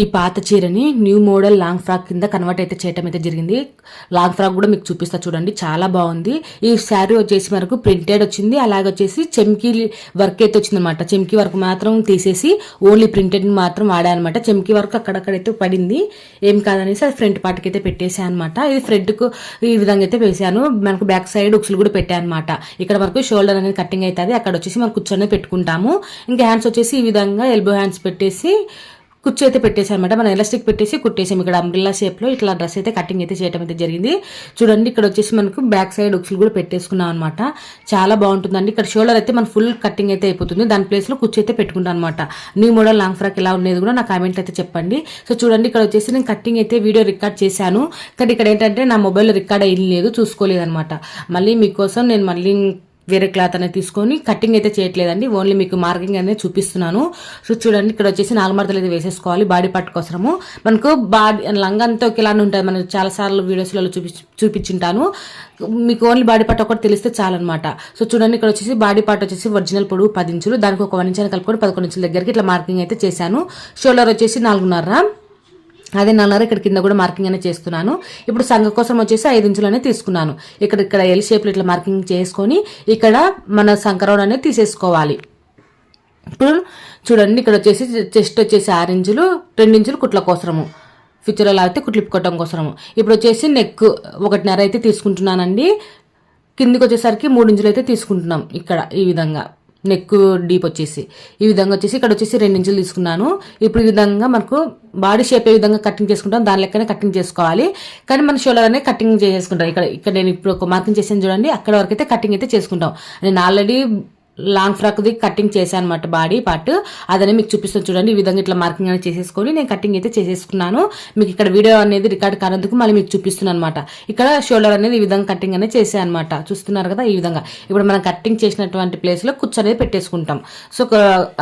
ఈ పాత చీరని న్యూ మోడల్ లాంగ్ ఫ్రాక్ కింద కన్వర్ట్ అయితే చేయటం అయితే జరిగింది. లాంగ్ ఫ్రాక్ కూడా మీకు చూపిస్తా చూడండి, చాలా బాగుంది. ఈ శారీ వచ్చేసి మనకు ప్రింటెడ్ వచ్చింది, అలాగే వచ్చేసి చెమ్కీ వర్క్ అయితే వచ్చింది అనమాట. చెమ్కీ వర్క్ మాత్రం తీసేసి ఓన్లీ ప్రింటెడ్ మాత్రం వాడానమాట. చెమ్కీ వర్క్ అక్కడక్కడైతే పడింది, ఏం కాదనేసి అది ఫ్రంట్ పార్ట్కి అయితే పెట్టేసాను అనమాట. ఇది ఫ్రంట్కు ఈ విధంగా అయితే వేసాను. మనకు బ్యాక్ సైడ్ ఉక్సులు కూడా పెట్టాను అనమాట. ఇక్కడ మనకు షోల్డర్ అనేది కటింగ్ అవుతుంది, అక్కడ వచ్చేసి మనం కూర్చొని పెట్టుకుంటాము. ఇంకా హ్యాండ్స్ వచ్చేసి ఈ విధంగా ఎల్బో హ్యాండ్స్ పెట్టేసి కుర్చీ అయితే పెట్టేసాను అనమాట. మనం ఎలాస్టిక్ పెట్టేసి కుట్టేసాం. ఇక్కడ అంబ్రిల్లా షేప్ లో ఇట్లా డ్రెస్ అయితే కటింగ్ అయితే చేయడం అయితే జరిగింది. చూడండి, ఇక్కడ వచ్చేసి మనకు బ్యాక్ సైడ్ ఉక్సులు కూడా పెట్టేసుకున్నాం అనమాట. చాలా బాగుంటుందండి. ఇక్కడ షోల్డర్ అయితే మన ఫుల్ కటింగ్ అయితే అయిపోతుంది, దాని ప్లేస్ లో కుర్చీ అయితే పెట్టుకుంటాను అనమాట. న్యూ మోడల్ లాంగ్ ఫ్రాక్ ఎలా ఉండేది కూడా నా కామెంట్ అయితే చెప్పండి. సో చూడండి, ఇక్కడ వచ్చేసి నేను కటింగ్ అయితే వీడియో రికార్డ్ చేశాను, కానీ ఇక్కడ ఏంటంటే నా మొబైల్లో రికార్డ్ అయ్యి లేదు, చూసుకోలేదనమాట. మళ్ళీ మీకోసం నేను మళ్ళీ వేరే క్లాత్ అనేది తీసుకొని కటింగ్ అయితే చేయట్లేదండి, ఓన్లీ మీకు మార్కింగ్ అనేది చూపిస్తున్నాను. సో చూడండి, ఇక్కడ వచ్చేసి 4 మడతలు అయితే వేసేసుకోవాలి బాడీ పార్ట్ కోసము. మనకు బాడీ లంగంతా ఒకేలానే ఉంటుంది, మనకు చాలా సార్లు వీడియోస్లలో చూపించింటాను. మీకు ఓన్లీ బాడీ పార్ట్ ఒకటి తెలిస్తే చాలన్నమాట. సో చూడండి, ఇక్కడ వచ్చేసి బాడీ పార్ట్ వచ్చేసి ఒరిజినల్ పొడవు 10 ఇంచులు, దానికి ఒక 1 ఇంచ్ అని కలుపుకొని 11 ఇంచుల దగ్గరికి ఇట్లా మార్కింగ్ అయితే చేశాను. షోల్డర్ వచ్చేసి 4.5, అదే 4.5 ఇక్కడ కింద కూడా మార్కింగ్ అనేది చేస్తున్నాను. ఇప్పుడు సంఘ కోసం వచ్చేసి 5 ఇంచులు అనేది తీసుకున్నాను. ఇక్కడ ఎల్ షేప్ లో ఇట్లా మార్కింగ్ చేసుకొని ఇక్కడ మన సంకరౌండ్ అనేది తీసేసుకోవాలి. ఇప్పుడు చూడండి, ఇక్కడ వచ్చేసి చెస్ట్ వచ్చేసి 6 ఇంచులు, 2 ఇంచులు కుట్ల కోసము, ఫ్యూచర్ అలా అయితే కుట్లు ఇప్పుకోవటం కోసము. ఇప్పుడు వచ్చేసి నెక్ 1.5 అయితే తీసుకుంటున్నానండి. కిందికి వచ్చేసరికి 3 ఇంచులు అయితే తీసుకుంటున్నాం. ఇక్కడ ఈ విధంగా నెక్ డీప్ వచ్చేసి ఈ విధంగా వచ్చేసి ఇక్కడ వచ్చేసి 2 ఇంచులు తీసుకున్నాను. ఇప్పుడు ఈ విధంగా మనకు బాడీ షేప్ ఏ విధంగా కటింగ్ చేసుకుంటాం దాని లెక్కనే కటింగ్ చేసుకోవాలి, కానీ మన షోల్డర్ అనేది కటింగ్ చేసుకుంటాం. ఇక్కడ నేను ఇప్పుడు ఒక మార్కింగ్ చేసాను చూడండి, అక్కడ వరకు అయితే కటింగ్ అయితే చేసుకుంటాం. నేను already long frock the cutting చేశాను అనమాట, బాడీ పార్ట్ అదనే మీకు చూపిస్తాను చూడండి. ఈ విధంగా ఇట్లా మార్కింగ్ అనేది చేసేసుకొని నేను కటింగ్ అయితే చేసేసుకున్నాను. మీకు ఇక్కడ వీడియో అనేది రికార్డ్ కానందుకు మళ్ళీ మీకు చూపిస్తున్నాను అనమాట. ఇక్కడ షోల్డర్ అనేది ఈ విధంగా కటింగ్ అనేది చేసాను అనమాట, చూస్తున్నారు కదా. ఈ విధంగా ఇప్పుడు మనం కటింగ్ చేసినటువంటి ప్లేస్ లో కుచ్చు అనేది పెట్టేసుకుంటాం. సో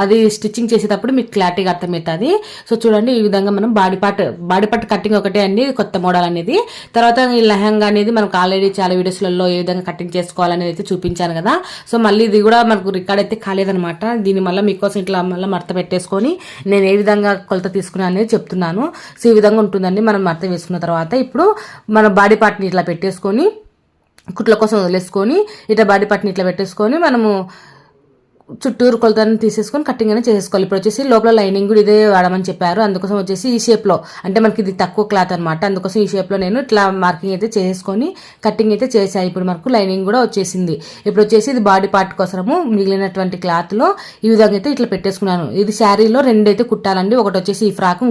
అది స్టిచ్చింగ్ చేసేటప్పుడు మీకు క్లారిటీగా అర్థమవుతుంది. సో చూడండి, ఈ విధంగా మనం బాడీ పార్ట్ కటింగ్ ఒకటే అండి, కొత్త మోడల్ అనేది. తర్వాత ఈ లెహంగా అనేది మనకు ఆల్రెడీ చాలా వీడియోస్లలో ఏ విధంగా కటింగ్ చేసుకోవాలనేది అయితే చూపించాను కదా. సో మళ్ళీ ఇది కూడా మనకు రికార్డ్ అయితే కాలేదనమాట. దీన్ని మళ్ళీ మీకోసం ఇట్లా మళ్ళీ మడత పెట్టేసుకొని నేను ఏ విధంగా కొలత తీసుకున్నా అనేది చెప్తున్నాను. సో ఈ విధంగా ఉంటుందండి. మనం మడత వేసుకున్న తర్వాత ఇప్పుడు మన బాడీ పార్ట్ని ఇట్లా పెట్టేసుకొని కుట్ల కోసం వదిలేసుకొని ఇట్లా బాడీ పార్ట్ని ఇట్లా పెట్టేసుకొని మనము చుట్టూరు కొలతని తీసేసుకొని కటింగ్ అనేది చేసేసుకోవాలి. ఇప్పుడు వచ్చేసి లోపల లైనింగ్ కూడా ఇదే వాడమని చెప్పారు, అందుకోసం వచ్చేసి ఈ షేప్ లో, అంటే మనకి ఇది తక్కువ క్లాత్ అనమాట, అందుకోసం ఈ షేప్ లో నేను ఇట్లా మార్కింగ్ అయితే చేసుకొని కటింగ్ అయితే చేశాను. ఇప్పుడు మనకు లైనింగ్ కూడా వచ్చేసింది. ఇప్పుడు వచ్చేసి ఇది బాడీ పార్ట్ కోసము మిగిలినటువంటి క్లాత్ లో ఈ విధంగా అయితే ఇట్లా పెట్టేసుకున్నాను. ఇది శారీలో 2 అయితే కుట్టాలండి, ఒకటి వచ్చేసి ఈ ఫ్రాక్,